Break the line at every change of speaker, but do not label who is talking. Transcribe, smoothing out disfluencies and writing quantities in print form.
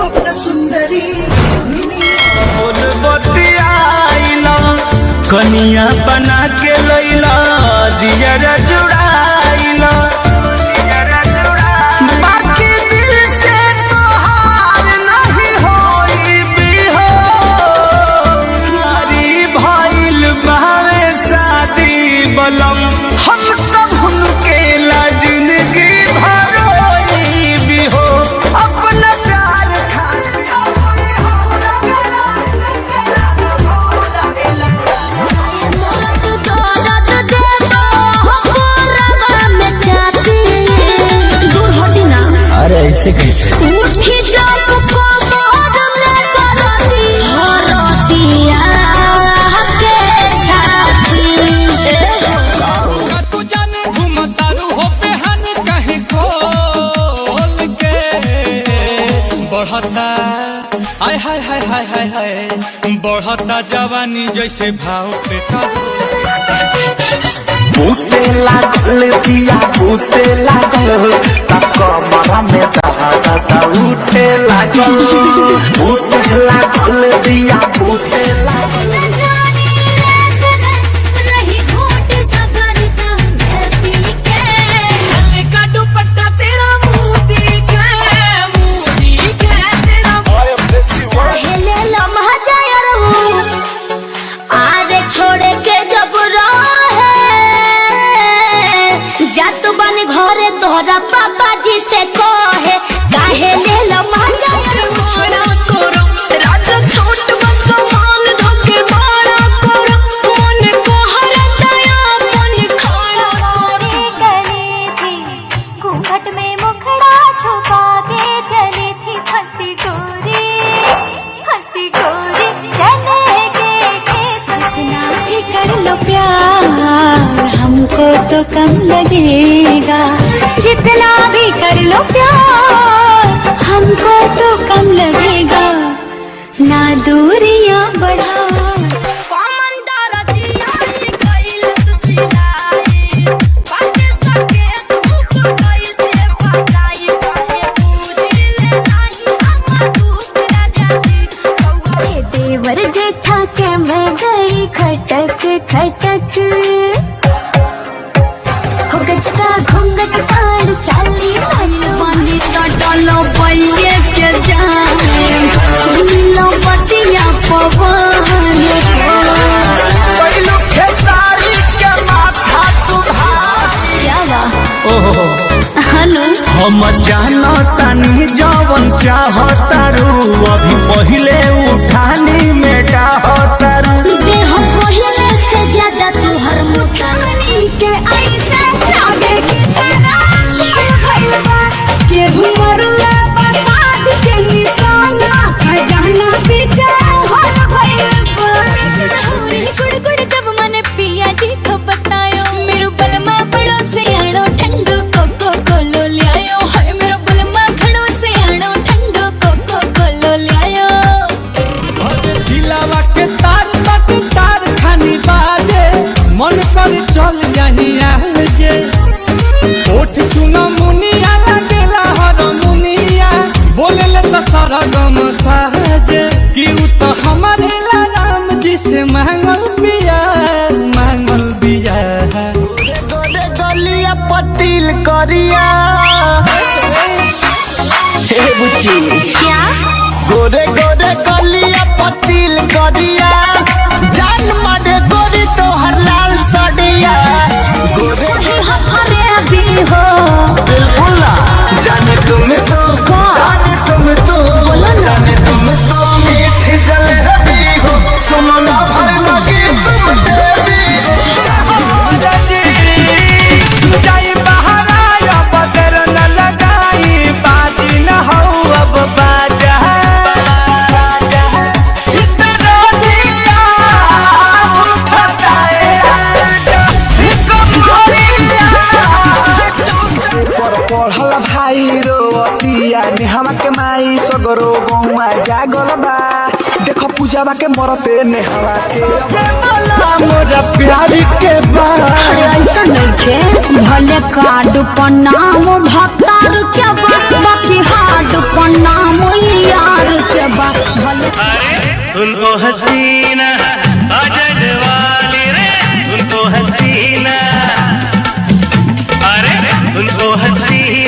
स्वप्न सुंदरी
कनिया बना के लैला जियरा जुड़ाइला बाकी दिल से तोहार नहीं होई बिहो हमारी भइल बावे शादी बलम हम तब उनके ला जिंदगी भरोई बिहो अपना प्यार अरे ऐसे कैसे
उठी जाओ को मोर में करती हरतिया के छाती
तू जाने घूमतारू हो पेहन कहीं खोल के बढ़ता हाय हाय हाय हाय हाय हाय बढ़ता जवानी जैसे भाव पे
पूते लागल दिया पूते लागल तक कमरा में दहा उठे लागल पूते लागल दिया पूते लागल
रही घोट सगरता धरती के
का दुपट्टा तेरा मोदी के तेरा
पहले लम्हा जाया रहूं आरे छोड़े के जब रहे जात बन घरे तोहरा पापा जी से कहे काहे ले लम्हा जाया रहूं छोड़ा करो राजा छोट बच्चा मान धोके बड़ा करो मन को हर दया मन खाना करे गली थी घूंघट में मुखड़ा छुपा के चली थी हंसी गोरी चले के सपना भी कर लो प्यार हमको तो कम लगेगा जितना भी कर लो प्यार हमको तो कम लगेगा ना दूरियां बढ़ा देवर जेठा के मैं गई खटक खटक हो गजका घूंघट पाड़ चाली पानी डालो बल्ले के जाने लो बतिया पवन क्या बा हनु
हम जानो तानी जवन चाहतारू अभी पहिले उठानी में डाहतारू
देह पहले से ज्यादा तुहर मुठानी के ऐसे लागे कि तेरा भइलबा के घुमरुआ बसात के निशाना खजाना पीछे हल भइलबा गुड़ गुड़ जब मन पिया जी तो बतायो मेरो बलमा बड़ो से आड़ो ठंडो कोको कोलो लियायो हाय मेरो बलमा घड़ो से आड़ो ठंडो कोको कोलो लियायो
दिलावा के तार तक तार खानी बाजे मन कर चल जाही जे ओठ चुना मुनिया लगेला हर मुनिया बोले ले तो सरगम साजे कि उ तो हमारे ला राम जी से मांगल बिया
गोरे गलिया पतिल करिया हे बुच्ची
क्या
गोरे गोरे गलिया पतिल करिया जान मारे गोरी तो हर लाल सड़िया गोरे
हरे भी हो
बिल्कुल ना जाने तुम तो मीठी जलेबी हो सुनो ना भर लगी तुम जाई बहारा या बदर न लगाई बाजी न हो अब बाजा इतना दिया उठाए पढ़ल भाई रो अतिया नेहवा के माई सगरो गौआ जागल बा देखो पूजावा के मरते नेहवा के मोरा प्यारी के बा
ऐसा नहीं के भले कार्ड पर नाम भक्तार के बाकी हार्ड पर नाम यार
उनको हसीना अजग वाली रे उनको हसीना, अरे उनको हसीना